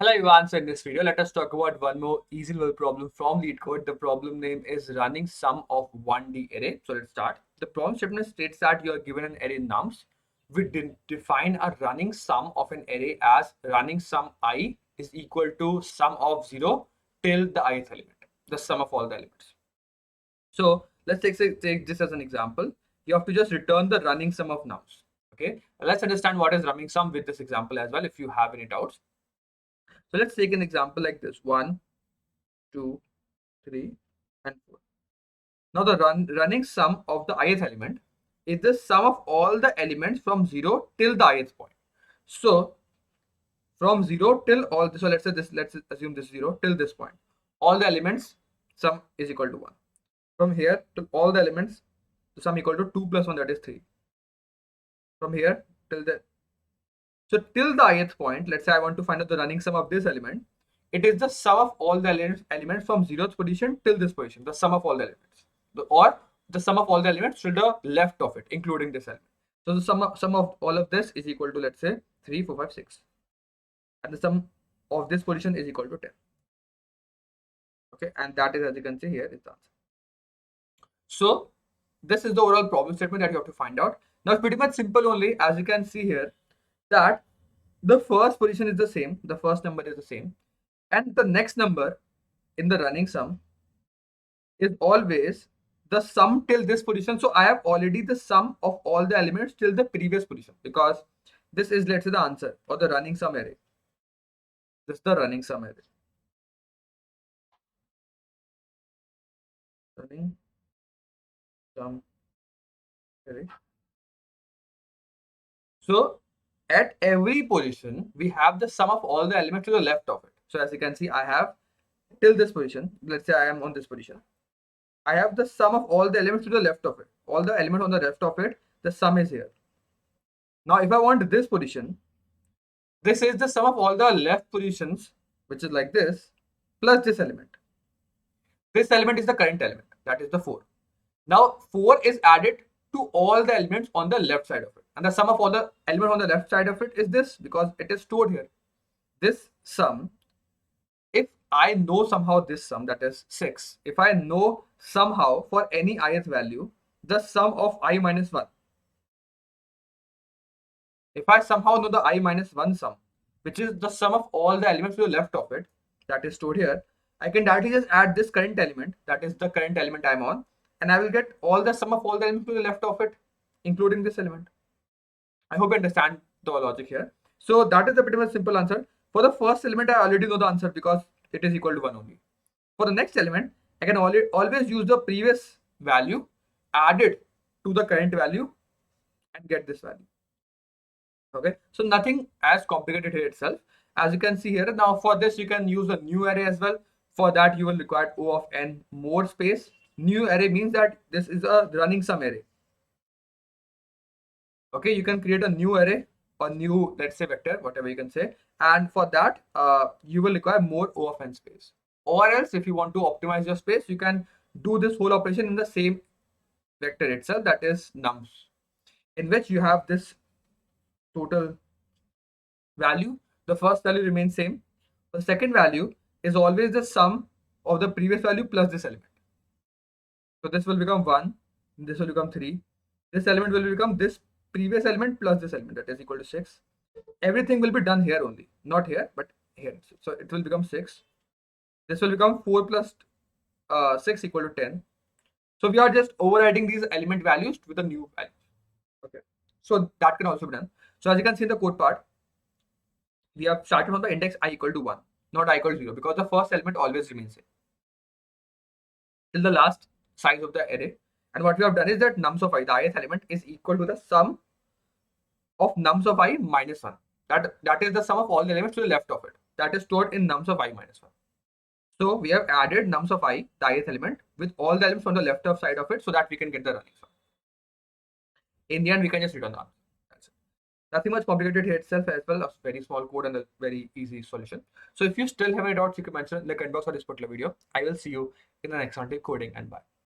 Hello everyone, so in this video let us talk about one more easy level problem from LeetCode. The problem name is running sum of 1D array. So let's start. The problem statement states that you are given an array nums. We define a running sum of an array as running sum I is equal to sum of 0 till the ith element, the sum of all the elements. So let's take this as an example. You have to just return the running sum of nums. Okay, let's understand what is running sum with this example as well if you have any doubts. So let's take an example like this: 1, 2, 3, and 4. Now the running sum of the ith element is the sum of all the elements from 0 till the ith point. So from 0 till all this, so let's assume this 0 till this point. All the elements sum is equal to 1. From here to all the elements, the sum equal to 2 plus 1, that is 3. From here till the till the ith point, let's say I want to find out the running sum of this element. It is the sum of all the elements from 0th position till this position, the sum of all the elements, or the sum of all the elements to the left of it, including this element. So the sum of all of this is equal to, let's say, 3, 4, 5, 6, and the sum of this position is equal to 10. Okay, and that is, as you can see here, is the answer. So this is the overall problem statement that you have to find out. Now it's pretty much simple only, as you can see here, that the first position is the same, the first number is the same, and the next number in the running sum is always the sum till this position. So I have already the sum of all the elements till the previous position, because this is, let's say, the answer for the running sum array. This is the running sum array. Running sum array. So at every position, we have the sum of all the elements to the left of it. So as you can see, I have till this position. Let's say I am on this position. I have the sum of all the elements to the left of it. All the elements on the left of it, the sum is here. Now, if I want this position, this is the sum of all the left positions, which is like this, plus this element. This element is the current element, that is the 4. Now, 4 is added to all the elements on the left side of it. And the sum of all the elements on the left side of it is this, because it is stored here. This sum, if I know somehow this sum, that is 6, if I know somehow for any ith value, the sum of I minus 1. If I somehow know the I minus 1 sum, which is the sum of all the elements to the left of it, that is stored here, I can directly just add this current element, that is the current element I'm on, and I will get all the sum of all the elements to the left of it, including this element. I hope you understand the logic here. So that is the pretty much simple answer. For the first element, I already know the answer because it is equal to 1 only. For the next element, I can always use the previous value added to the current value and get this value. Okay, so nothing as complicated here itself. As you can see here, now for this you can use a new array as well. For that you will require O of n more space. New array means that this is a running sum array. Okay, you can create a new array or new, let's say, vector, whatever you can say, and for that you will require more O of n space. Or else, if you want to optimize your space, you can do this whole operation in the same vector itself, that is nums, in which you have this total value. The first value remains same. The second value is always the sum of the previous value plus this element. So this will become 1, this will become 3, this element will become this previous element plus this element, that is equal to 6. Everything will be done here only, not here, but here. So it will become 6. This will become 4 plus 6 equal to 10. So we are just overriding these element values with a new value. Okay, so that can also be done. So as you can see in the code part, we have started from the index I equal to 1, not I equal to 0, because the first element always remains same till the last size of the array. And what we have done is that nums of I, the ith element, is equal to the sum of nums of I minus 1. That is the sum of all the elements to the left of it. That is stored in nums of I minus 1. So we have added nums of I, the ith element, with all the elements on the left side of it so that we can get the running sum. In the end, we can just return the answer. That's it. Nothing much complicated here itself as well. A very small code and a very easy solution. So if you still have any doubts, you can mention in the comment box for this particular video. I will see you in the next one. Coding, and bye.